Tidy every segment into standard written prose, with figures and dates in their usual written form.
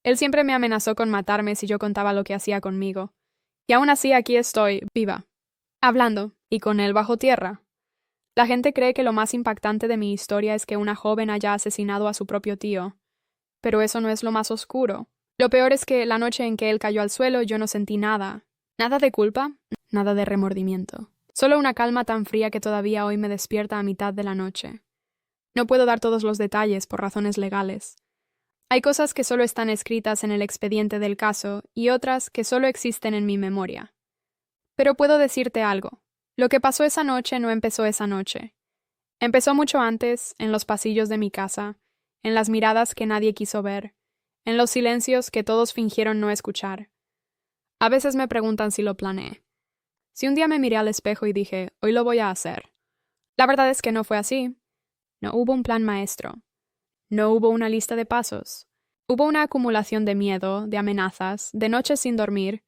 Él siempre me amenazó con matarme si yo contaba lo que hacía conmigo. Y aún así aquí estoy, viva, hablando, y con él bajo tierra. La gente cree que lo más impactante de mi historia es que una joven haya asesinado a su propio tío. Pero eso no es lo más oscuro. Lo peor es que la noche en que él cayó al suelo yo no sentí nada. Nada de culpa, nada de remordimiento. Solo una calma tan fría que todavía hoy me despierta a mitad de la noche. No puedo dar todos los detalles por razones legales. Hay cosas que solo están escritas en el expediente del caso y otras que solo existen en mi memoria. Pero puedo decirte algo. Lo que pasó esa noche no empezó esa noche. Empezó mucho antes, en los pasillos de mi casa, en las miradas que nadie quiso ver, en los silencios que todos fingieron no escuchar. A veces me preguntan si lo planeé. Si un día me miré al espejo y dije, hoy lo voy a hacer. La verdad es que no fue así. No hubo un plan maestro. No hubo una lista de pasos. Hubo una acumulación de miedo, de amenazas, de noches sin dormir,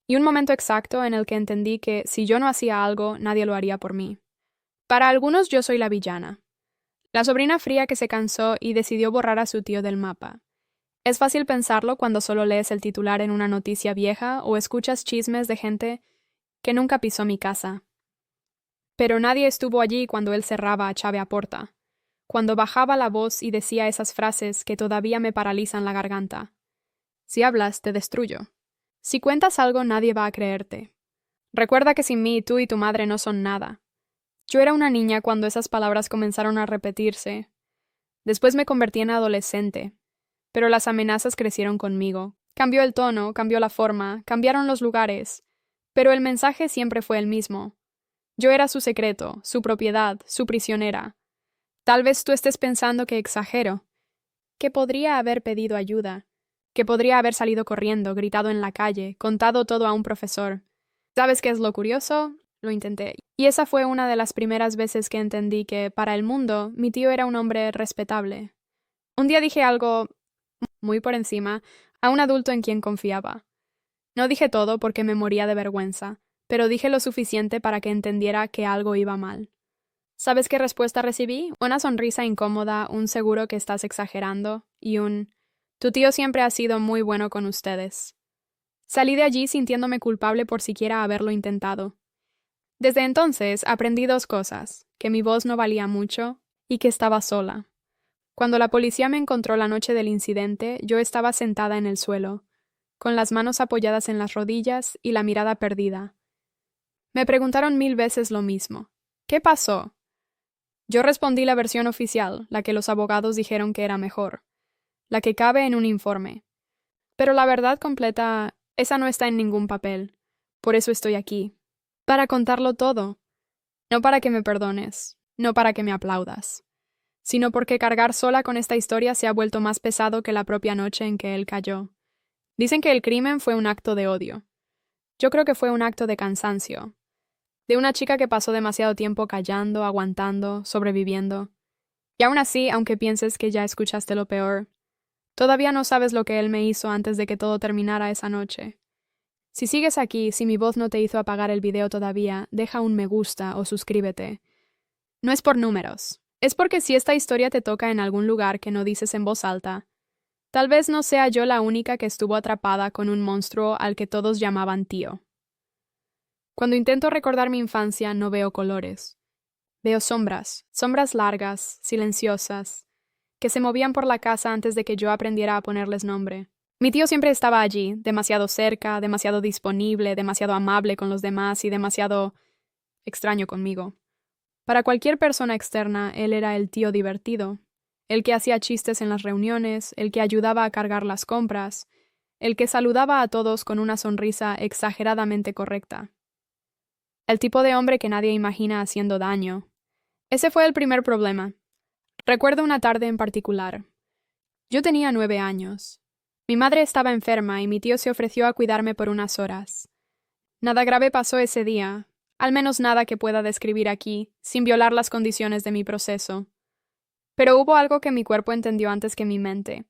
y un momento exacto en el que entendí que si yo no hacía algo, nadie lo haría por mí. Para algunos yo soy la villana. La sobrina fría que se cansó y decidió borrar a su tío del mapa. Es fácil pensarlo cuando solo lees el titular en una noticia vieja o escuchas chismes de gente que nunca pisó mi casa. Pero nadie estuvo allí cuando él cerraba a llave a porta, cuando bajaba la voz y decía esas frases que todavía me paralizan la garganta. Si hablas, te destruyo. Si cuentas algo, nadie va a creerte. Recuerda que sin mí tú y tu madre no son nada. Yo era una niña cuando esas palabras comenzaron a repetirse. Después me convertí en adolescente, pero las amenazas crecieron conmigo. Cambió el tono, cambió la forma, cambiaron los lugares, pero el mensaje siempre fue el mismo. Yo era su secreto, su propiedad, su prisionera. Tal vez tú estés pensando que exagero, que podría haber pedido ayuda, que podría haber salido corriendo, gritado en la calle, contado todo a un profesor. ¿Sabes qué es lo curioso? Lo intenté. Y esa fue una de las primeras veces que entendí que, para el mundo, mi tío era un hombre respetable. Un día dije algo muy por encima a un adulto en quien confiaba. No dije todo porque me moría de vergüenza, pero dije lo suficiente para que entendiera que algo iba mal. ¿Sabes qué respuesta recibí? Una sonrisa incómoda, un seguro que estás exagerando y un «Tu tío siempre ha sido muy bueno con ustedes». Salí de allí sintiéndome culpable por siquiera haberlo intentado. Desde entonces aprendí dos cosas, que mi voz no valía mucho y que estaba sola. Cuando la policía me encontró la noche del incidente, yo estaba sentada en el suelo, con las manos apoyadas en las rodillas y la mirada perdida. Me preguntaron 1000 veces lo mismo. ¿Qué pasó? Yo respondí la versión oficial, la que los abogados dijeron que era mejor, la que cabe en un informe. Pero la verdad completa, esa no está en ningún papel. Por eso estoy aquí. Para contarlo todo. No para que me perdones, no para que me aplaudas, sino porque cargar sola con esta historia se ha vuelto más pesado que la propia noche en que él cayó. Dicen que el crimen fue un acto de odio. Yo creo que fue un acto de cansancio. De una chica que pasó demasiado tiempo callando, aguantando, sobreviviendo. Y aún así, aunque pienses que ya escuchaste lo peor, todavía no sabes lo que él me hizo antes de que todo terminara esa noche. Si sigues aquí, si mi voz no te hizo apagar el video todavía, deja un me gusta o suscríbete. No es por números. Es porque si esta historia te toca en algún lugar que no dices en voz alta, tal vez no sea yo la única que estuvo atrapada con un monstruo al que todos llamaban tío. Cuando intento recordar mi infancia no veo colores. Veo sombras, sombras largas, silenciosas, que se movían por la casa antes de que yo aprendiera a ponerles nombre. Mi tío siempre estaba allí, demasiado cerca, demasiado disponible, demasiado amable con los demás y demasiado extraño conmigo. Para cualquier persona externa, él era el tío divertido, el que hacía chistes en las reuniones, el que ayudaba a cargar las compras, el que saludaba a todos con una sonrisa exageradamente correcta. El tipo de hombre que nadie imagina haciendo daño. Ese fue el primer problema. Recuerdo una tarde en particular. Yo tenía 9 años. Mi madre estaba enferma y mi tío se ofreció a cuidarme por unas horas. Nada grave pasó ese día, al menos nada que pueda describir aquí, sin violar las condiciones de mi proceso. Pero hubo algo que mi cuerpo entendió antes que mi mente.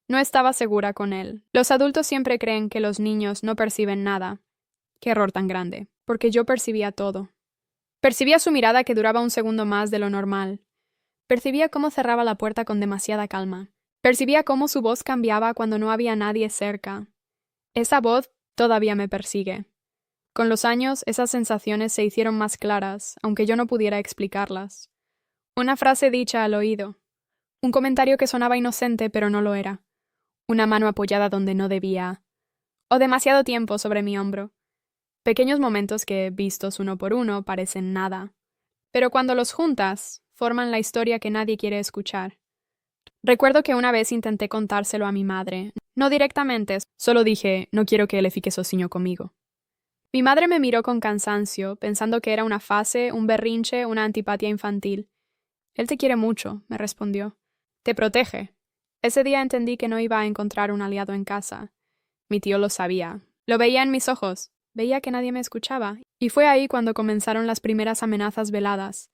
No estaba segura con él. Los adultos siempre creen que los niños no perciben nada. Qué error tan grande, porque yo percibía todo. Percibía su mirada que duraba un segundo más de lo normal. Percibía cómo cerraba la puerta con demasiada calma. Percibía cómo su voz cambiaba cuando no había nadie cerca. Esa voz todavía me persigue. Con los años, esas sensaciones se hicieron más claras, aunque yo no pudiera explicarlas. Una frase dicha al oído. Un comentario que sonaba inocente pero no lo era. Una mano apoyada donde no debía. O demasiado tiempo sobre mi hombro. Pequeños momentos que, vistos uno por uno, parecen nada. Pero cuando los juntas, forman la historia que nadie quiere escuchar. Recuerdo que una vez intenté contárselo a mi madre. No directamente, solo dije, no quiero que él fique sozinho conmigo. Mi madre me miró con cansancio, pensando que era una fase, un berrinche, una antipatía infantil. Él te quiere mucho, me respondió. Te protege. Ese día entendí que no iba a encontrar un aliado en casa. Mi tío lo sabía. Lo veía en mis ojos. Veía que nadie me escuchaba. Y fue ahí cuando comenzaron las primeras amenazas veladas.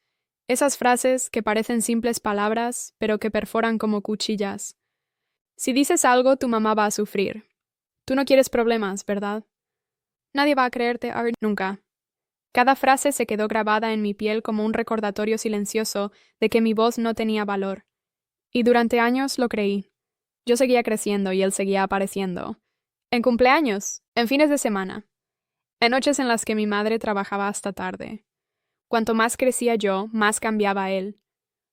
Esas frases que parecen simples palabras, pero que perforan como cuchillas. Si dices algo, tu mamá va a sufrir. Tú no quieres problemas, ¿verdad? Nadie va a creerte, Art, nunca. Cada frase se quedó grabada en mi piel como un recordatorio silencioso de que mi voz no tenía valor. Y durante años lo creí. Yo seguía creciendo y él seguía apareciendo. En cumpleaños, en fines de semana, en noches en las que mi madre trabajaba hasta tarde. Cuanto más crecía yo, más cambiaba él.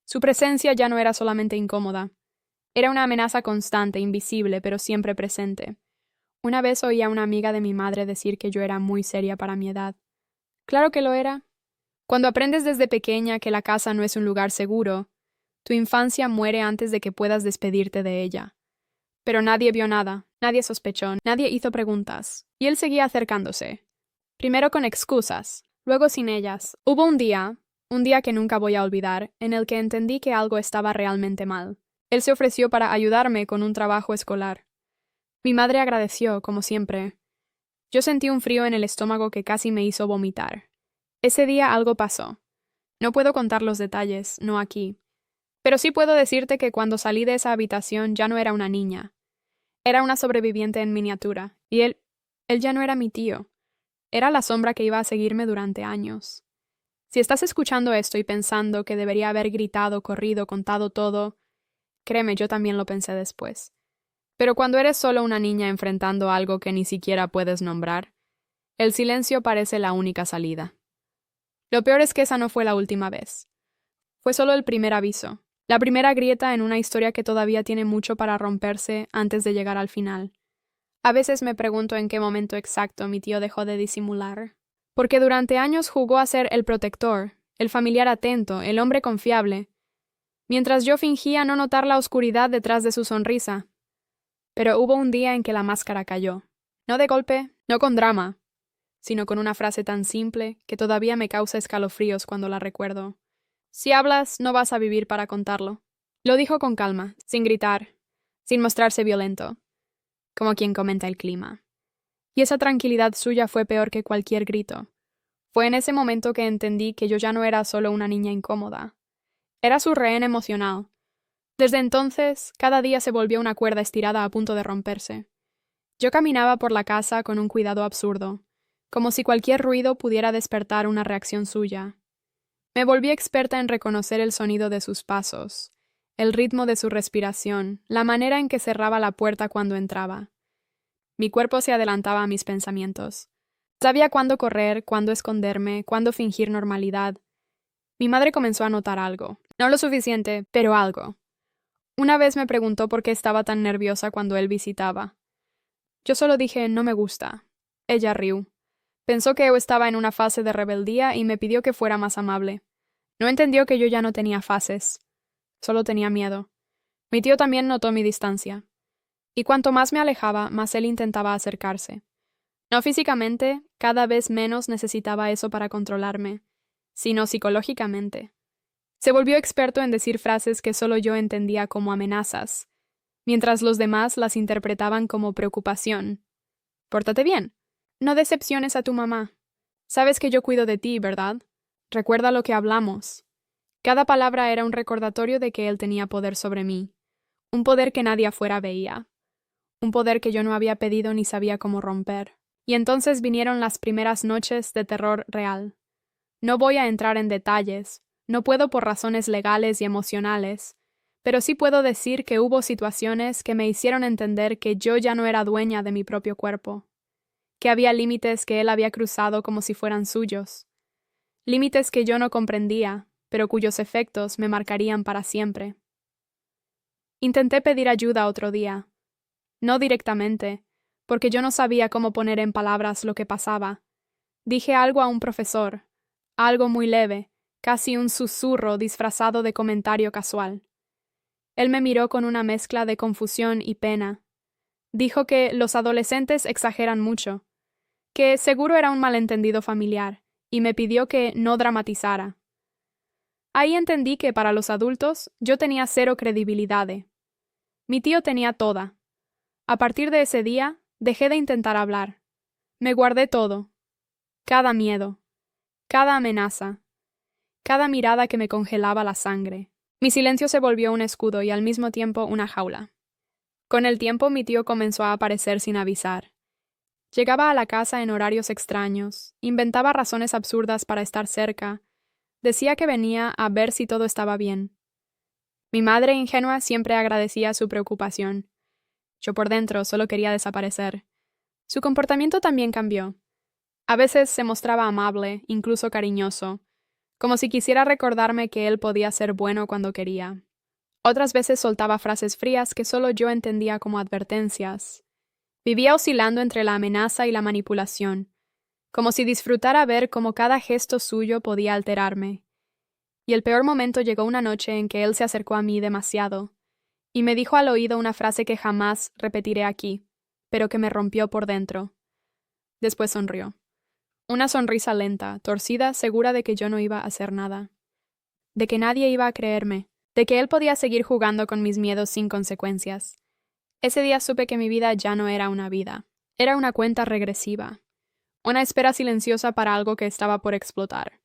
Su presencia ya no era solamente incómoda. Era una amenaza constante, invisible, pero siempre presente. Una vez oí a una amiga de mi madre decir que yo era muy seria para mi edad. Claro que lo era. Cuando aprendes desde pequeña que la casa no es un lugar seguro, tu infancia muere antes de que puedas despedirte de ella. Pero nadie vio nada, nadie sospechó, nadie hizo preguntas, y él seguía acercándose. Primero con excusas, luego sin ellas. Hubo un día que nunca voy a olvidar, en el que entendí que algo estaba realmente mal. Él se ofreció para ayudarme con un trabajo escolar. Mi madre agradeció, como siempre. Yo sentí un frío en el estómago que casi me hizo vomitar. Ese día algo pasó. No puedo contar los detalles, no aquí. Pero sí puedo decirte que cuando salí de esa habitación ya no era una niña. Era una sobreviviente en miniatura, y él ya no era mi tío. Era la sombra que iba a seguirme durante años. Si estás escuchando esto y pensando que debería haber gritado, corrido, contado todo, créeme, yo también lo pensé después. Pero cuando eres solo una niña enfrentando algo que ni siquiera puedes nombrar, el silencio parece la única salida. Lo peor es que esa no fue la última vez. Fue solo el primer aviso, la primera grieta en una historia que todavía tiene mucho para romperse antes de llegar al final. A veces me pregunto en qué momento exacto mi tío dejó de disimular. Porque durante años jugó a ser el protector, el familiar atento, el hombre confiable, mientras yo fingía no notar la oscuridad detrás de su sonrisa. Pero hubo un día en que la máscara cayó. No de golpe, no con drama, sino con una frase tan simple que todavía me causa escalofríos cuando la recuerdo. Si hablas, no vas a vivir para contarlo. Lo dijo con calma, sin gritar, sin mostrarse violento, como quien comenta el clima. Y esa tranquilidad suya fue peor que cualquier grito. Fue en ese momento que entendí que yo ya no era solo una niña incómoda. Era su rehén emocional. Desde entonces, cada día se volvió una cuerda estirada a punto de romperse. Yo caminaba por la casa con un cuidado absurdo, como si cualquier ruido pudiera despertar una reacción suya. Me volví experta en reconocer el sonido de sus pasos, el ritmo de su respiración, la manera en que cerraba la puerta cuando entraba. Mi cuerpo se adelantaba a mis pensamientos. Sabía cuándo correr, cuándo esconderme, cuándo fingir normalidad. Mi madre comenzó a notar algo. No lo suficiente, pero algo. Una vez me preguntó por qué estaba tan nerviosa cuando él visitaba. Yo solo dije, no me gusta. Ella rió. Pensó que yo estaba en una fase de rebeldía y me pidió que fuera más amable. No entendió que yo ya no tenía fases. Solo tenía miedo. Mi tío también notó mi distancia. Y cuanto más me alejaba, más él intentaba acercarse. No físicamente, cada vez menos necesitaba eso para controlarme, sino psicológicamente. Se volvió experto en decir frases que solo yo entendía como amenazas, mientras los demás las interpretaban como preocupación. Pórtate bien. No decepciones a tu mamá. Sabes que yo cuido de ti, ¿verdad? Recuerda lo que hablamos. Cada palabra era un recordatorio de que él tenía poder sobre mí, un poder que nadie afuera veía, un poder que yo no había pedido ni sabía cómo romper. Y entonces vinieron las primeras noches de terror real. No voy a entrar en detalles, no puedo por razones legales y emocionales, pero sí puedo decir que hubo situaciones que me hicieron entender que yo ya no era dueña de mi propio cuerpo, que había límites que él había cruzado como si fueran suyos, límites que yo no comprendía, pero cuyos efectos me marcarían para siempre. Intenté pedir ayuda otro día, no directamente, porque yo no sabía cómo poner en palabras lo que pasaba. Dije algo a un profesor, algo muy leve, casi un susurro disfrazado de comentario casual. Él me miró con una mezcla de confusión y pena. Dijo que los adolescentes exageran mucho, que seguro era un malentendido familiar, y me pidió que no dramatizara. Ahí entendí que para los adultos yo tenía cero credibilidad. Mi tío tenía toda. A partir de ese día, dejé de intentar hablar. Me guardé todo. Cada miedo. Cada amenaza. Cada mirada que me congelaba la sangre. Mi silencio se volvió un escudo y al mismo tiempo una jaula. Con el tiempo mi tío comenzó a aparecer sin avisar. Llegaba a la casa en horarios extraños, inventaba razones absurdas para estar cerca, decía que venía a ver si todo estaba bien. Mi madre ingenua siempre agradecía su preocupación. Yo por dentro solo quería desaparecer. Su comportamiento también cambió. A veces se mostraba amable, incluso cariñoso, como si quisiera recordarme que él podía ser bueno cuando quería. Otras veces soltaba frases frías que solo yo entendía como advertencias. Vivía oscilando entre la amenaza y la manipulación, como si disfrutara ver cómo cada gesto suyo podía alterarme. Y el peor momento llegó una noche en que él se acercó a mí demasiado, y me dijo al oído una frase que jamás repetiré aquí, pero que me rompió por dentro. Después sonrió. Una sonrisa lenta, torcida, segura de que yo no iba a hacer nada. De que nadie iba a creerme. De que él podía seguir jugando con mis miedos sin consecuencias. Ese día supe que mi vida ya no era una vida. Era una cuenta regresiva. Una espera silenciosa para algo que estaba por explotar.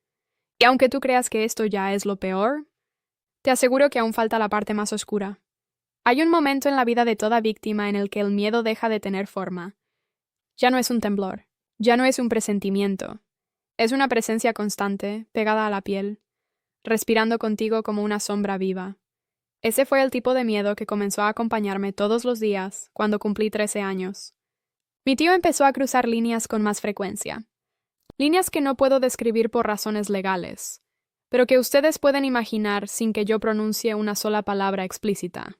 Y aunque tú creas que esto ya es lo peor, te aseguro que aún falta la parte más oscura. Hay un momento en la vida de toda víctima en el que el miedo deja de tener forma. Ya no es un temblor. Ya no es un presentimiento. Es una presencia constante, pegada a la piel, respirando contigo como una sombra viva. Ese fue el tipo de miedo que comenzó a acompañarme todos los días cuando cumplí 13 años. Mi tío empezó a cruzar líneas con más frecuencia. Líneas que no puedo describir por razones legales, pero que ustedes pueden imaginar sin que yo pronuncie una sola palabra explícita.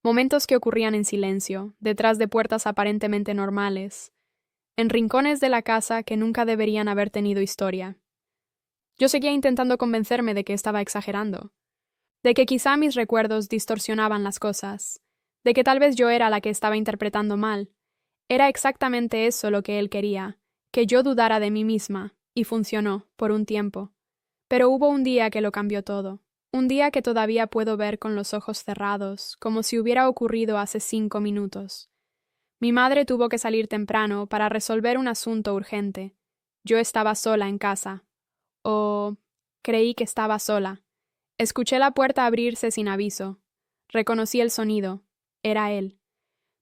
Momentos que ocurrían en silencio, detrás de puertas aparentemente normales, en rincones de la casa que nunca deberían haber tenido historia. Yo seguía intentando convencerme de que estaba exagerando, de que quizá mis recuerdos distorsionaban las cosas, de que tal vez yo era la que estaba interpretando mal. Era exactamente eso lo que él quería, que yo dudara de mí misma, y funcionó, por un tiempo. Pero hubo un día que lo cambió todo, un día que todavía puedo ver con los ojos cerrados, como si hubiera ocurrido hace 5 minutos. Mi madre tuvo que salir temprano para resolver un asunto urgente. Yo estaba sola en casa. O creí que estaba sola. Escuché la puerta abrirse sin aviso. Reconocí el sonido. Era él.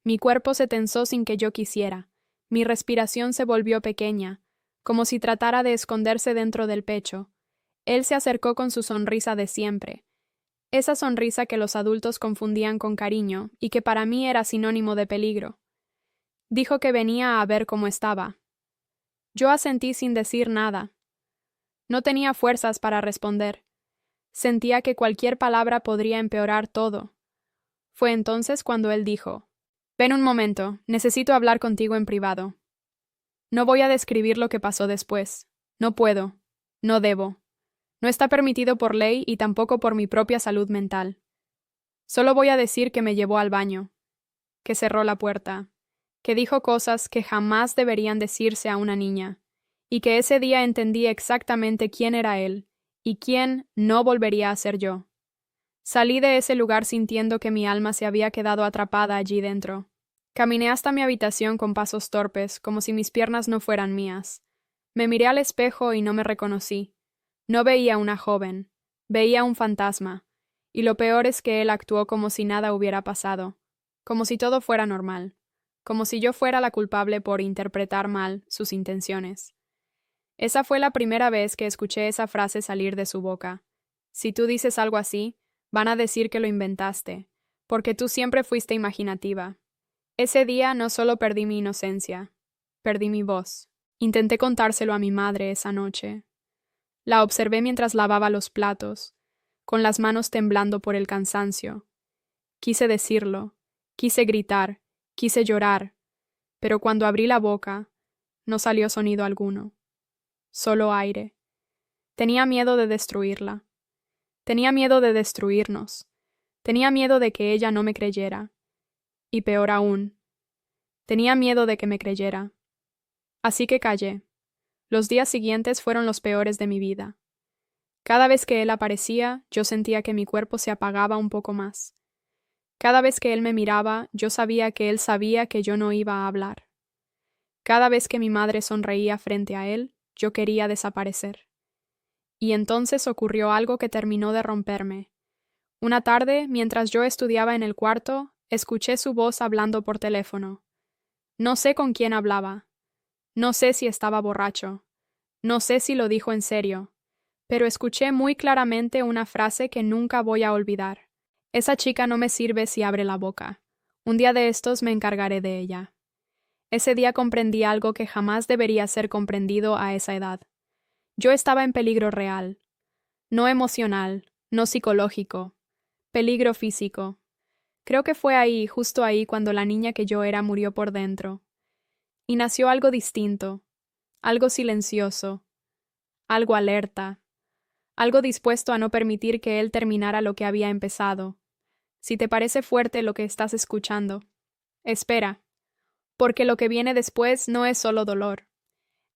Mi cuerpo se tensó sin que yo quisiera. Mi respiración se volvió pequeña, como si tratara de esconderse dentro del pecho. Él se acercó con su sonrisa de siempre. Esa sonrisa que los adultos confundían con cariño y que para mí era sinónimo de peligro. Dijo que venía a ver cómo estaba. Yo asentí sin decir nada. No tenía fuerzas para responder. Sentía que cualquier palabra podría empeorar todo. Fue entonces cuando él dijo: «Ven un momento, necesito hablar contigo en privado». No voy a describir lo que pasó después. No puedo. No debo. No está permitido por ley y tampoco por mi propia salud mental. Solo voy a decir que me llevó al baño, que cerró la puerta, que dijo cosas que jamás deberían decirse a una niña, y que ese día entendí exactamente quién era él, y quién no volvería a ser yo. Salí de ese lugar sintiendo que mi alma se había quedado atrapada allí dentro. Caminé hasta mi habitación con pasos torpes, como si mis piernas no fueran mías. Me miré al espejo y no me reconocí. No veía una joven, veía un fantasma, y lo peor es que él actuó como si nada hubiera pasado, como si todo fuera normal, como si yo fuera la culpable por interpretar mal sus intenciones. Esa fue la primera vez que escuché esa frase salir de su boca. Si tú dices algo así, Van a decir que lo inventaste, porque tú siempre fuiste imaginativa. Ese día no solo perdí mi inocencia, perdí mi voz. Intenté contárselo a mi madre esa noche. La observé mientras lavaba los platos, con las manos temblando por el cansancio. Quise decirlo, quise gritar, quise llorar, pero cuando abrí la boca, no salió sonido alguno, solo aire. Tenía miedo de destruirla. Tenía miedo de destruirnos. Tenía miedo de que ella no me creyera. Y peor aún, tenía miedo de que me creyera. Así que callé. Los días siguientes fueron los peores de mi vida. Cada vez que él aparecía, yo sentía que mi cuerpo se apagaba un poco más. Cada vez que él me miraba, yo sabía que él sabía que yo no iba a hablar. Cada vez que mi madre sonreía frente a él, yo quería desaparecer. Y entonces ocurrió algo que terminó de romperme. Una tarde, mientras yo estudiaba en el cuarto, escuché su voz hablando por teléfono. No sé con quién hablaba. No sé si estaba borracho. No sé si lo dijo en serio. Pero escuché muy claramente una frase que nunca voy a olvidar. Esa chica no me sirve si abre la boca. Un día de estos me encargaré de ella. Ese día comprendí algo que jamás debería ser comprendido a esa edad. Yo estaba en peligro real. No emocional, no psicológico. Peligro físico. Creo que fue ahí, justo ahí, cuando la niña que yo era murió por dentro. Y nació algo distinto, algo silencioso, algo alerta, algo dispuesto a no permitir que él terminara lo que había empezado. Si te parece fuerte lo que estás escuchando, espera, porque lo que viene después no es solo dolor.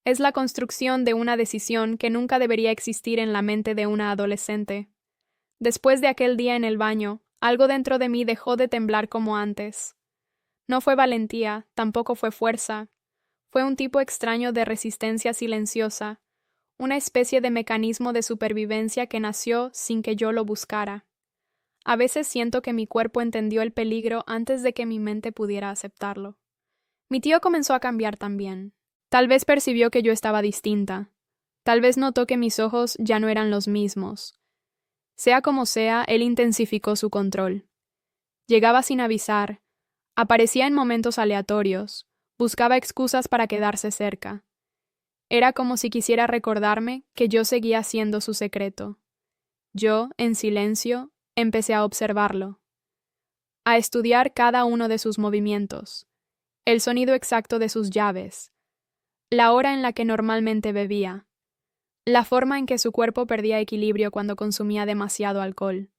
Es la construcción de una decisión que nunca debería existir en la mente de una adolescente. Después de aquel día en el baño, algo dentro de mí dejó de temblar como antes. No fue valentía, tampoco fue fuerza. Fue un tipo extraño de resistencia silenciosa, una especie de mecanismo de supervivencia que nació sin que yo lo buscara. A veces siento que mi cuerpo entendió el peligro antes de que mi mente pudiera aceptarlo. Mi tío comenzó a cambiar también. Tal vez percibió que yo estaba distinta. Tal vez notó que mis ojos ya no eran los mismos. Sea como sea, él intensificó su control. Llegaba sin avisar, aparecía en momentos aleatorios, buscaba excusas para quedarse cerca. Era como si quisiera recordarme que yo seguía siendo su secreto. Yo, en silencio, empecé a observarlo, a estudiar cada uno de sus movimientos, el sonido exacto de sus llaves, la hora en la que normalmente bebía, la forma en que su cuerpo perdía equilibrio cuando consumía demasiado alcohol,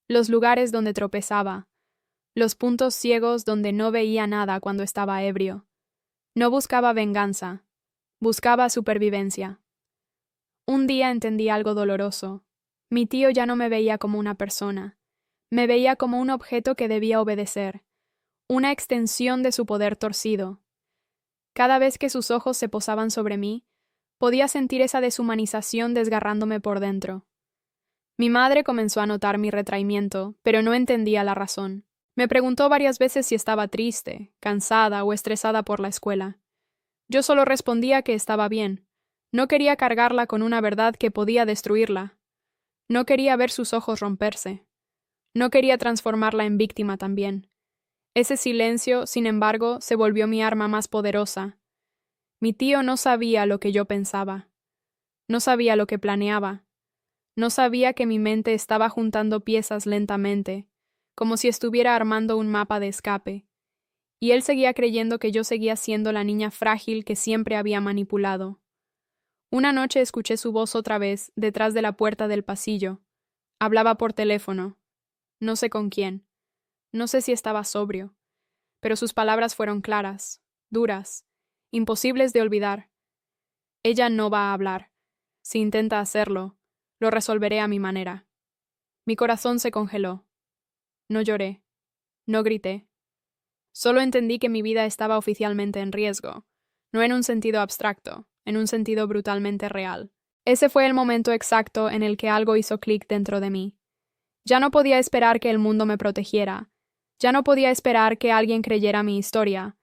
los lugares donde tropezaba, los puntos ciegos donde no veía nada cuando estaba ebrio. No buscaba venganza, buscaba supervivencia. Un día entendí algo doloroso. Mi tío ya no me veía como una persona, me veía como un objeto que debía obedecer, una extensión de su poder torcido. Cada vez que sus ojos se posaban sobre mí, podía sentir esa deshumanización desgarrándome por dentro. Mi madre comenzó a notar mi retraimiento, pero no entendía la razón. Me preguntó varias veces si estaba triste, cansada o estresada por la escuela. Yo solo respondía que estaba bien. No quería cargarla con una verdad que podía destruirla. No quería ver sus ojos romperse. No quería transformarla en víctima también. Ese silencio, sin embargo, se volvió mi arma más poderosa. Mi tío no sabía lo que yo pensaba. No sabía lo que planeaba. No sabía que mi mente estaba juntando piezas lentamente, como si estuviera armando un mapa de escape. Y él seguía creyendo que yo seguía siendo la niña frágil que siempre había manipulado. Una noche escuché su voz otra vez detrás de la puerta del pasillo. Hablaba por teléfono. No sé con quién. No sé si estaba sobrio. Pero sus palabras fueron claras, duras, imposibles de olvidar. Ella no va a hablar. Si intenta hacerlo, lo resolveré a mi manera. Mi corazón se congeló. No lloré. No grité. Solo entendí que mi vida estaba oficialmente en riesgo, no en un sentido abstracto, en un sentido brutalmente real. Ese fue el momento exacto en el que algo hizo clic dentro de mí. Ya no podía esperar que el mundo me protegiera. Ya no podía esperar que alguien creyera mi historia.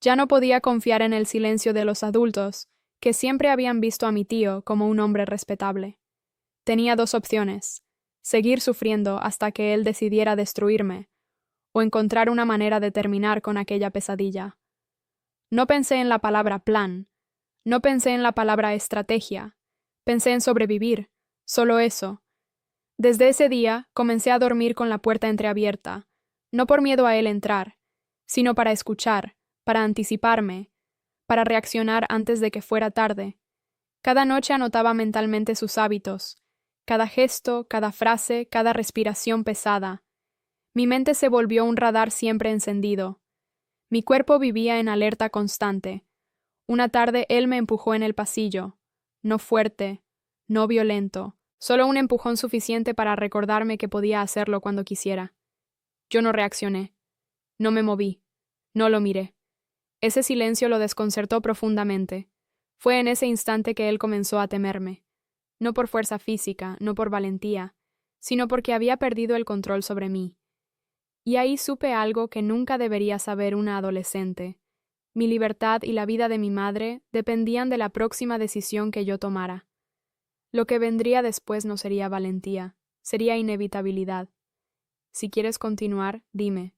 Ya no podía confiar en el silencio de los adultos, que siempre habían visto a mi tío como un hombre respetable. Tenía dos opciones: seguir sufriendo hasta que él decidiera destruirme, o encontrar una manera de terminar con aquella pesadilla. No pensé en la palabra plan, no pensé en la palabra estrategia, pensé en sobrevivir, solo eso. Desde ese día comencé a dormir con la puerta entreabierta, no por miedo a él entrar, sino para escuchar, para anticiparme, para reaccionar antes de que fuera tarde. Cada noche anotaba mentalmente sus hábitos, cada gesto, cada frase, cada respiración pesada. Mi mente se volvió un radar siempre encendido. Mi cuerpo vivía en alerta constante. Una tarde él me empujó en el pasillo. No fuerte, no violento, solo un empujón suficiente para recordarme que podía hacerlo cuando quisiera. Yo no reaccioné. No me moví. No lo miré. Ese silencio lo desconcertó profundamente. Fue en ese instante que él comenzó a temerme. No por fuerza física, no por valentía, sino porque había perdido el control sobre mí. Y ahí supe algo que nunca debería saber una adolescente. Mi libertad y la vida de mi madre dependían de la próxima decisión que yo tomara. Lo que vendría después no sería valentía, sería inevitabilidad. Si quieres continuar, dime,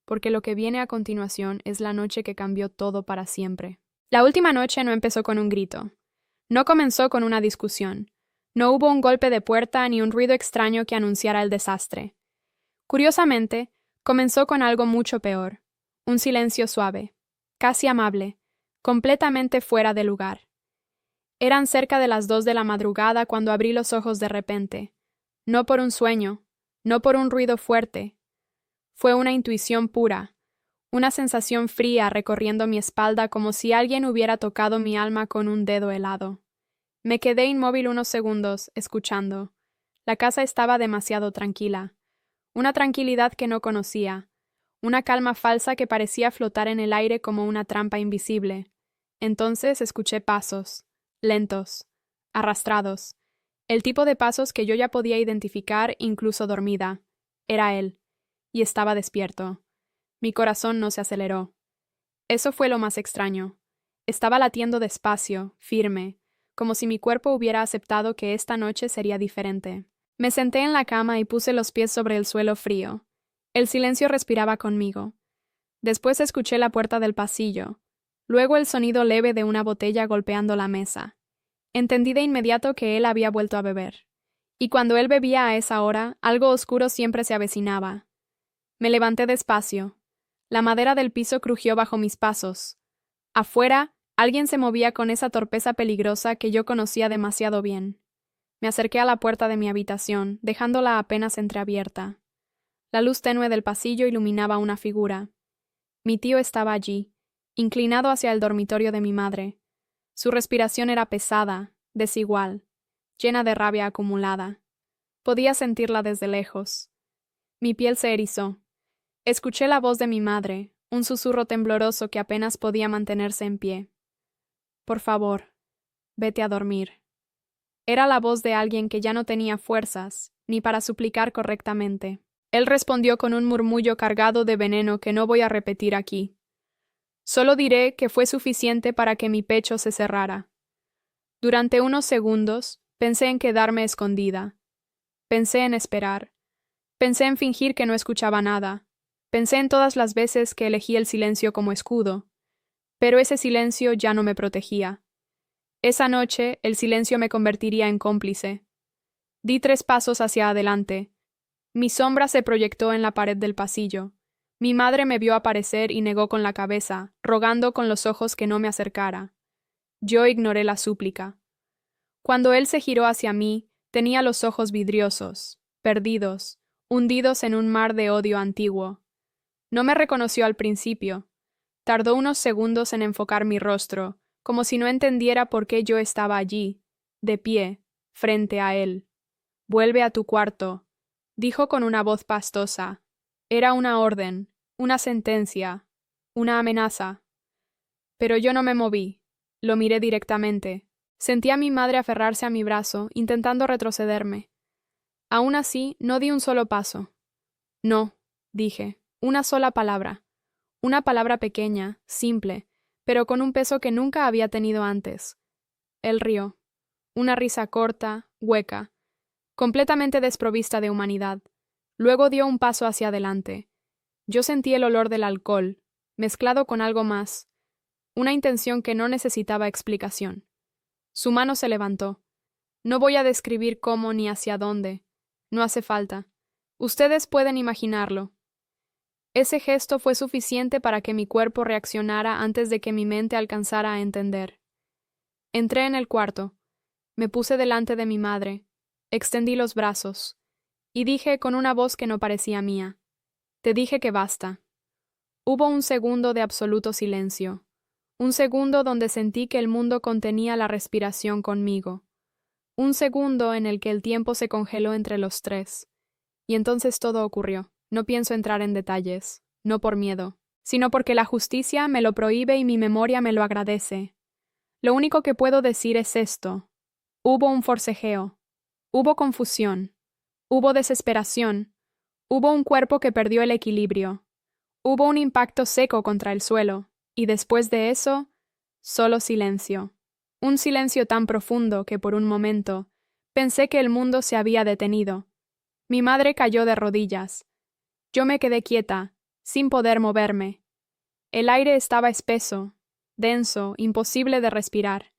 porque lo que viene a continuación es la noche que cambió todo para siempre. La última noche no empezó con un grito. No comenzó con una discusión. No hubo un golpe de puerta ni un ruido extraño que anunciara el desastre. Curiosamente, comenzó con algo mucho peor, un silencio suave, casi amable, completamente fuera de lugar. Eran cerca de las 2 de la madrugada cuando abrí los ojos de repente, no por un sueño, no por un ruido fuerte. Fue una intuición pura, una sensación fría recorriendo mi espalda como si alguien hubiera tocado mi alma con un dedo helado. Me quedé inmóvil unos segundos, escuchando. La casa estaba demasiado tranquila. Una tranquilidad que no conocía, una calma falsa que parecía flotar en el aire como una trampa invisible. Entonces escuché pasos, lentos, arrastrados, el tipo de pasos que yo ya podía identificar incluso dormida. Era él, y estaba despierto. Mi corazón no se aceleró. Eso fue lo más extraño. Estaba latiendo despacio, firme, como si mi cuerpo hubiera aceptado que esta noche sería diferente. Me senté en la cama y puse los pies sobre el suelo frío. El silencio respiraba conmigo. Después escuché la puerta del pasillo, luego el sonido leve de una botella golpeando la mesa. Entendí de inmediato que él había vuelto a beber. Y cuando él bebía a esa hora, algo oscuro siempre se avecinaba. Me levanté despacio. La madera del piso crujió bajo mis pasos. Afuera, alguien se movía con esa torpeza peligrosa que yo conocía demasiado bien. Me acerqué a la puerta de mi habitación, dejándola apenas entreabierta. La luz tenue del pasillo iluminaba una figura. Mi tío estaba allí, inclinado hacia el dormitorio de mi madre. Su respiración era pesada, desigual, llena de rabia acumulada. Podía sentirla desde lejos. Mi piel se erizó. Escuché la voz de mi madre, un susurro tembloroso que apenas podía mantenerse en pie. Por favor, vete a dormir. Era la voz de alguien que ya no tenía fuerzas, ni para suplicar correctamente. Él respondió con un murmullo cargado de veneno que no voy a repetir aquí. Solo diré que fue suficiente para que mi pecho se cerrara. Durante unos segundos, pensé en quedarme escondida. Pensé en esperar. Pensé en fingir que no escuchaba nada. Pensé en todas las veces que elegí el silencio como escudo. Pero ese silencio ya no me protegía. Esa noche, el silencio me convertiría en cómplice. Di 3 pasos hacia adelante. Mi sombra se proyectó en la pared del pasillo. Mi madre me vio aparecer y negó con la cabeza, rogando con los ojos que no me acercara. Yo ignoré la súplica. Cuando él se giró hacia mí, tenía los ojos vidriosos, perdidos, hundidos en un mar de odio antiguo. No me reconoció al principio. Tardó unos segundos en enfocar mi rostro, como si no entendiera por qué yo estaba allí, de pie, frente a él. «Vuelve a tu cuarto», dijo con una voz pastosa. Era una orden, una sentencia, una amenaza. Pero yo no me moví. Lo miré directamente. Sentí a mi madre aferrarse a mi brazo, intentando retrocederme. Aún así, no di un solo paso. «No», dije, una sola palabra. Una palabra pequeña, simple, pero con un peso que nunca había tenido antes. Él rió. Una risa corta, hueca. completamente desprovista de humanidad. Luego dio un paso hacia adelante. Yo sentí el olor del alcohol, mezclado con algo más, una intención que no necesitaba explicación. Su mano se levantó. No voy a describir cómo ni hacia dónde. No hace falta. Ustedes pueden imaginarlo. Ese gesto fue suficiente para que mi cuerpo reaccionara antes de que mi mente alcanzara a entender. Entré en el cuarto. Me puse delante de mi madre. Extendí los brazos. Y dije con una voz que no parecía mía: «Te dije que basta». Hubo un segundo de absoluto silencio. Un segundo donde sentí que el mundo contenía la respiración conmigo. Un segundo en el que el tiempo se congeló entre los tres. Y entonces todo ocurrió. No pienso entrar en detalles, no por miedo, sino porque la justicia me lo prohíbe y mi memoria me lo agradece. Lo único que puedo decir es esto: hubo un forcejeo, hubo confusión, hubo desesperación, hubo un cuerpo que perdió el equilibrio, hubo un impacto seco contra el suelo, y después de eso, solo silencio. Un silencio tan profundo que por un momento pensé que el mundo se había detenido. Mi madre cayó de rodillas. Yo me quedé quieta, sin poder moverme. El aire estaba espeso, denso, imposible de respirar.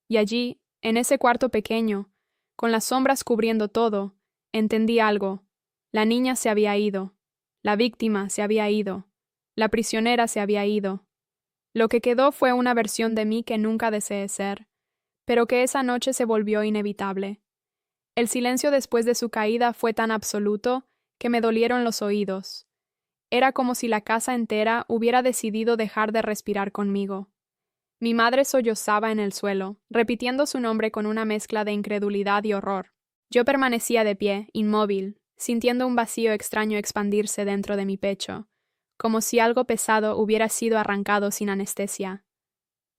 Y allí, en ese cuarto pequeño, con las sombras cubriendo todo, entendí algo. La niña se había ido. La víctima se había ido. La prisionera se había ido. Lo que quedó fue una versión de mí que nunca deseé ser, pero que esa noche se volvió inevitable. El silencio después de su caída fue tan absoluto que me dolieron los oídos. Era como si la casa entera hubiera decidido dejar de respirar conmigo. Mi madre sollozaba en el suelo, repitiendo su nombre con una mezcla de incredulidad y horror. Yo permanecía de pie, inmóvil, sintiendo un vacío extraño expandirse dentro de mi pecho, como si algo pesado hubiera sido arrancado sin anestesia.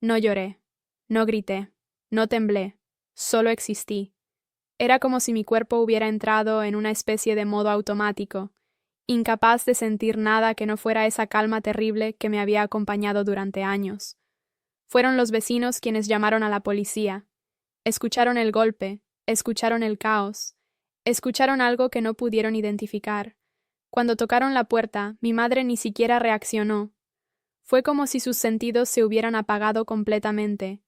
No lloré, no grité, no temblé, solo existí. Era como si mi cuerpo hubiera entrado en una especie de modo automático, incapaz de sentir nada que no fuera esa calma terrible que me había acompañado durante años. Fueron los vecinos quienes llamaron a la policía. Escucharon el golpe, escucharon el caos, escucharon algo que no pudieron identificar. Cuando tocaron la puerta, mi madre ni siquiera reaccionó. Fue como si sus sentidos se hubieran apagado completamente.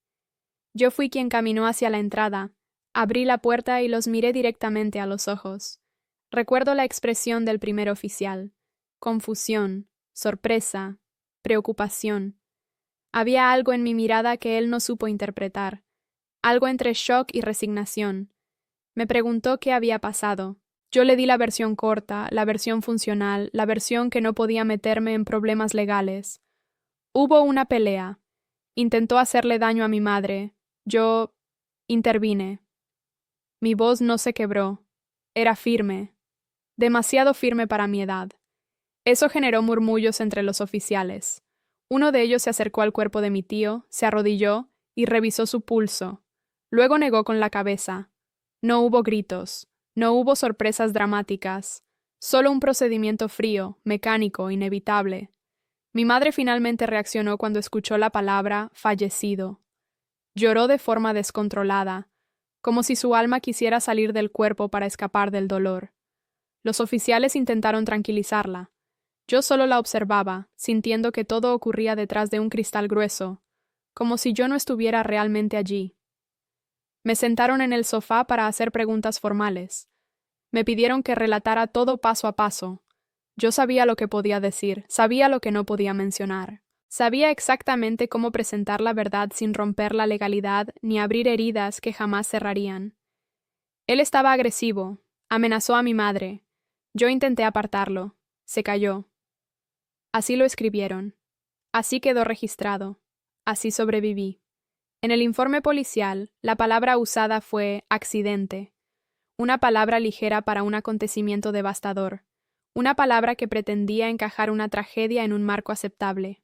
Yo fui quien caminó hacia la entrada. Abrí la puerta y los miré directamente a los ojos. Recuerdo la expresión del primer oficial: confusión, sorpresa, preocupación. Había algo en mi mirada que él no supo interpretar, algo entre shock y resignación. Me preguntó qué había pasado. Yo le di la versión corta, la versión funcional, la versión que no podía meterme en problemas legales. Hubo una pelea. Intentó hacerle daño a mi madre. Yo intervine. Mi voz no se quebró. Era firme. Demasiado firme para mi edad. Eso generó murmullos entre los oficiales. Uno de ellos se acercó al cuerpo de mi tío, se arrodilló y revisó su pulso. Luego negó con la cabeza. No hubo gritos. No hubo sorpresas dramáticas. Solo un procedimiento frío, mecánico, inevitable. Mi madre finalmente reaccionó cuando escuchó la palabra fallecido. Lloró de forma descontrolada, como si su alma quisiera salir del cuerpo para escapar del dolor. Los oficiales intentaron tranquilizarla. Yo solo la observaba, sintiendo que todo ocurría detrás de un cristal grueso, como si yo no estuviera realmente allí. Me sentaron en el sofá para hacer preguntas formales. Me pidieron que relatara todo paso a paso. Yo sabía lo que podía decir, sabía lo que no podía mencionar. Sabía exactamente cómo presentar la verdad sin romper la legalidad ni abrir heridas que jamás cerrarían. Él estaba agresivo, amenazó a mi madre. Yo intenté apartarlo. Se calló. Así lo escribieron. Así quedó registrado. Así sobreviví. En el informe policial, la palabra usada fue accidente. Una palabra ligera para un acontecimiento devastador. Una palabra que pretendía encajar una tragedia en un marco aceptable.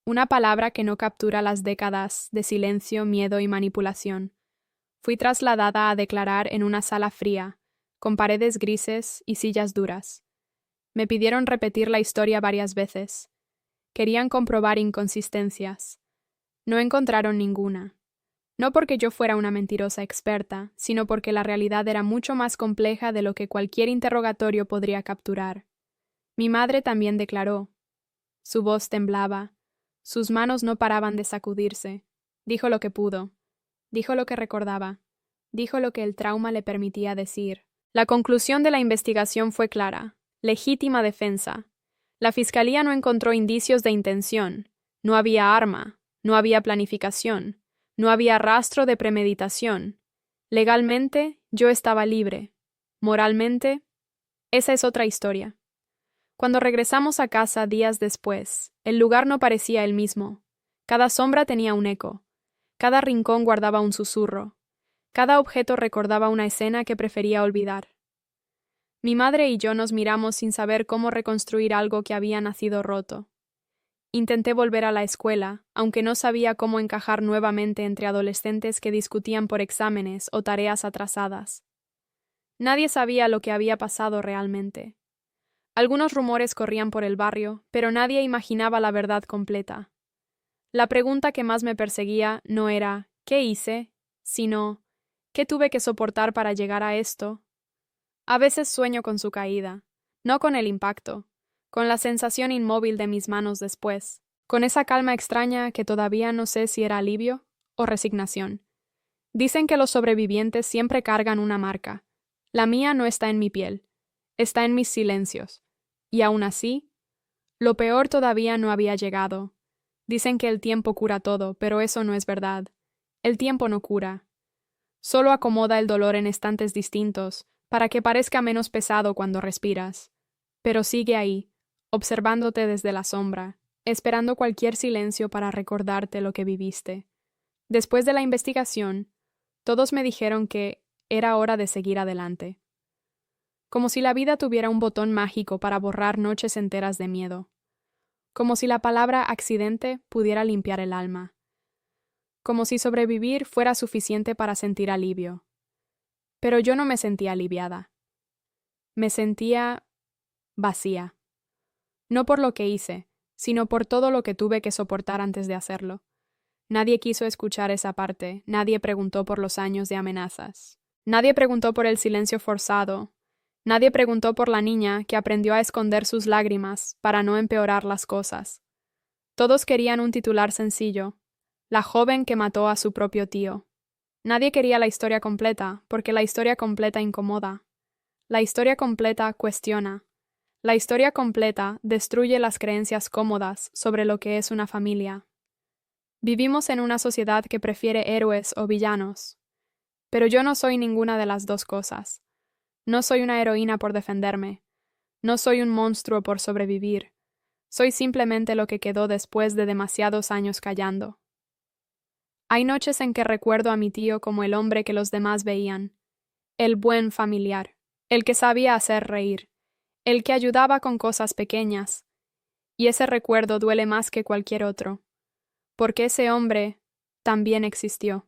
Una palabra que no captura las décadas de silencio, miedo y manipulación. Fui trasladada a declarar en una sala fría, con paredes grises y sillas duras. Me pidieron repetir la historia varias veces. Querían comprobar inconsistencias. No encontraron ninguna. No porque yo fuera una mentirosa experta, sino porque la realidad era mucho más compleja de lo que cualquier interrogatorio podría capturar. Mi madre también declaró. Su voz temblaba. Sus manos no paraban de sacudirse. Dijo lo que pudo. Dijo lo que recordaba. Dijo lo que el trauma le permitía decir. La conclusión de la investigación fue clara. Legítima defensa. La fiscalía no encontró indicios de intención. No había arma. No había planificación. No había rastro de premeditación. Legalmente, yo estaba libre. Moralmente, esa es otra historia. Cuando regresamos a casa días después, el lugar no parecía el mismo. Cada sombra tenía un eco. Cada rincón guardaba un susurro. Cada objeto recordaba una escena que prefería olvidar. Mi madre y yo nos miramos sin saber cómo reconstruir algo que había nacido roto. Intenté volver a la escuela, aunque no sabía cómo encajar nuevamente entre adolescentes que discutían por exámenes o tareas atrasadas. Nadie sabía lo que había pasado realmente. Algunos rumores corrían por el barrio, pero nadie imaginaba la verdad completa. La pregunta que más me perseguía no era ¿qué hice?, sino ¿qué tuve que soportar para llegar a esto? A veces sueño con su caída, no con el impacto, con la sensación inmóvil de mis manos después, con esa calma extraña que todavía no sé si era alivio o resignación. Dicen que los sobrevivientes siempre cargan una marca. La mía no está en mi piel, está en mis silencios. Y aún así, lo peor todavía no había llegado. Dicen que el tiempo cura todo, pero eso no es verdad. El tiempo no cura. Solo acomoda el dolor en estantes distintos, para que parezca menos pesado cuando respiras. Pero sigue ahí, observándote desde la sombra, esperando cualquier silencio para recordarte lo que viviste. Después de la investigación, todos me dijeron que era hora de seguir adelante. Como si la vida tuviera un botón mágico para borrar noches enteras de miedo. Como si la palabra accidente pudiera limpiar el alma. Como si sobrevivir fuera suficiente para sentir alivio. Pero yo no me sentía aliviada. Me sentía vacía. No por lo que hice, sino por todo lo que tuve que soportar antes de hacerlo. Nadie quiso escuchar esa parte, nadie preguntó por los años de amenazas. Nadie preguntó por el silencio forzado. Nadie preguntó por la niña que aprendió a esconder sus lágrimas para no empeorar las cosas. Todos querían un titular sencillo: la joven que mató a su propio tío. Nadie quería la historia completa, porque la historia completa incomoda. La historia completa cuestiona. La historia completa destruye las creencias cómodas sobre lo que es una familia. Vivimos en una sociedad que prefiere héroes o villanos. Pero yo no soy ninguna de las dos cosas. No soy una heroína por defenderme. No soy un monstruo por sobrevivir. Soy simplemente lo que quedó después de demasiados años callando. Hay noches en que recuerdo a mi tío como el hombre que los demás veían. El buen familiar. El que sabía hacer reír. El que ayudaba con cosas pequeñas. Y ese recuerdo duele más que cualquier otro. Porque ese hombre también existió.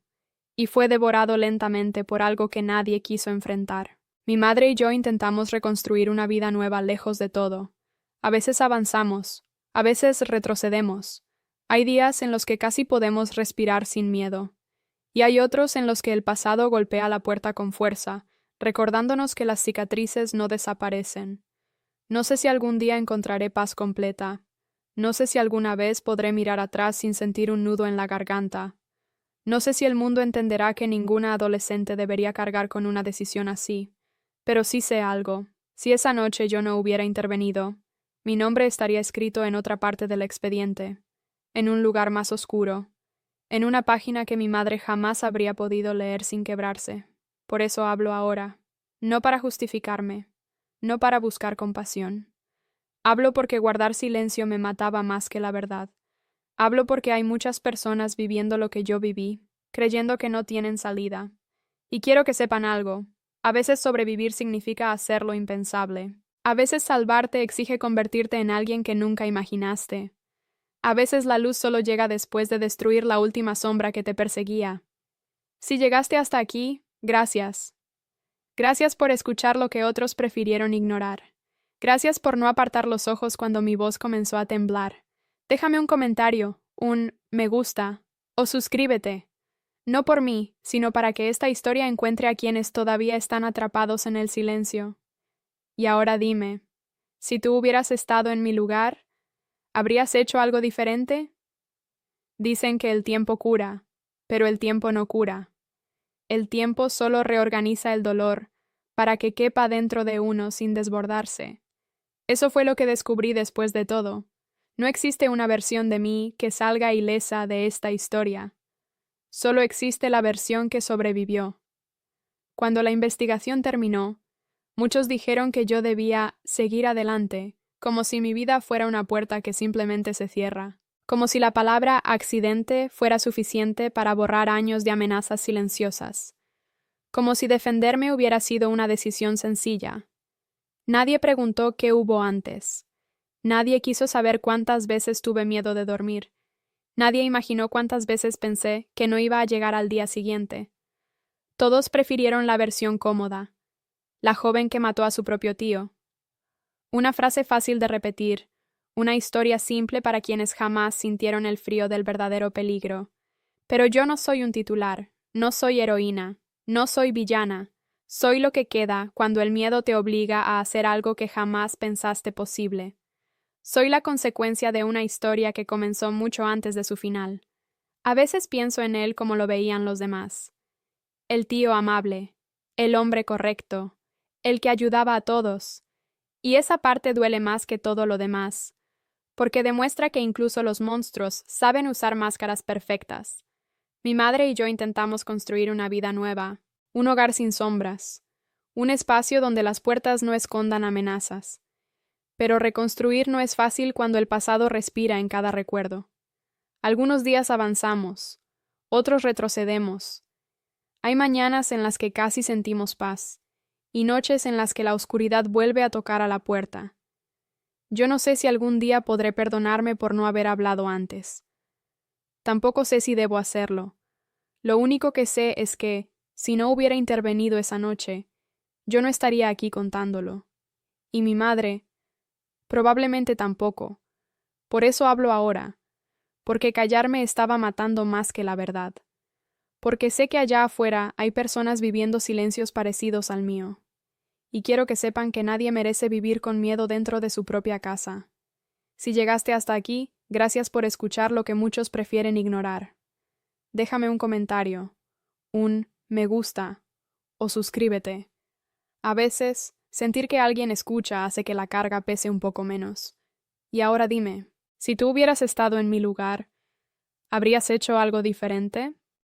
Y fue devorado lentamente por algo que nadie quiso enfrentar. Mi madre y yo intentamos reconstruir una vida nueva lejos de todo. A veces avanzamos, a veces retrocedemos. Hay días en los que casi podemos respirar sin miedo. Y hay otros en los que el pasado golpea la puerta con fuerza, recordándonos que las cicatrices no desaparecen. No sé si algún día encontraré paz completa. No sé si alguna vez podré mirar atrás sin sentir un nudo en la garganta. No sé si el mundo entenderá que ninguna adolescente debería cargar con una decisión así. Pero sí sé algo. Si esa noche yo no hubiera intervenido, mi nombre estaría escrito en otra parte del expediente, en un lugar más oscuro, en una página que mi madre jamás habría podido leer sin quebrarse. Por eso hablo ahora, no para justificarme, no para buscar compasión. Hablo porque guardar silencio me mataba más que la verdad. Hablo porque hay muchas personas viviendo lo que yo viví, creyendo que no tienen salida. Y quiero que sepan algo. A veces sobrevivir significa hacer lo impensable. A veces salvarte exige convertirte en alguien que nunca imaginaste. A veces la luz solo llega después de destruir la última sombra que te perseguía. Si llegaste hasta aquí, gracias. Gracias por escuchar lo que otros prefirieron ignorar. Gracias por no apartar los ojos cuando mi voz comenzó a temblar. Déjame un comentario, un me gusta o suscríbete. No por mí, sino para que esta historia encuentre a quienes todavía están atrapados en el silencio. Y ahora dime, si tú hubieras estado en mi lugar, ¿habrías hecho algo diferente? Dicen que el tiempo cura, pero el tiempo no cura. El tiempo solo reorganiza el dolor para que quepa dentro de uno sin desbordarse. Eso fue lo que descubrí después de todo. No existe una versión de mí que salga ilesa de esta historia. Solo existe la versión que sobrevivió. Cuando la investigación terminó, muchos dijeron que yo debía seguir adelante, como si mi vida fuera una puerta que simplemente se cierra, como si la palabra accidente fuera suficiente para borrar años de amenazas silenciosas, como si defenderme hubiera sido una decisión sencilla. Nadie preguntó qué hubo antes. Nadie quiso saber cuántas veces tuve miedo de dormir. Nadie imaginó cuántas veces pensé que no iba a llegar al día siguiente. Todos prefirieron la versión cómoda, la joven que mató a su propio tío. Una frase fácil de repetir, una historia simple para quienes jamás sintieron el frío del verdadero peligro. Pero yo no soy un titular, no soy heroína, no soy villana. Soy lo que queda cuando el miedo te obliga a hacer algo que jamás pensaste posible. Soy la consecuencia de una historia que comenzó mucho antes de su final. A veces pienso en él como lo veían los demás. El tío amable, el hombre correcto, el que ayudaba a todos. Y esa parte duele más que todo lo demás, porque demuestra que incluso los monstruos saben usar máscaras perfectas. Mi madre y yo intentamos construir una vida nueva, un hogar sin sombras, un espacio donde las puertas no escondan amenazas. Pero reconstruir no es fácil cuando el pasado respira en cada recuerdo. Algunos días avanzamos, otros retrocedemos. Hay mañanas en las que casi sentimos paz, y noches en las que la oscuridad vuelve a tocar a la puerta. Yo no sé si algún día podré perdonarme por no haber hablado antes. Tampoco sé si debo hacerlo. Lo único que sé es que, si no hubiera intervenido esa noche, yo no estaría aquí contándolo. Y mi madre, probablemente tampoco. Por eso hablo ahora, porque callarme estaba matando más que la verdad. Porque sé que allá afuera hay personas viviendo silencios parecidos al mío. Y quiero que sepan que nadie merece vivir con miedo dentro de su propia casa. Si llegaste hasta aquí, gracias por escuchar lo que muchos prefieren ignorar. Déjame un comentario, un me gusta o suscríbete. A veces, sentir que alguien escucha hace que la carga pese un poco menos. Y ahora dime, si tú hubieras estado en mi lugar, ¿habrías hecho algo diferente?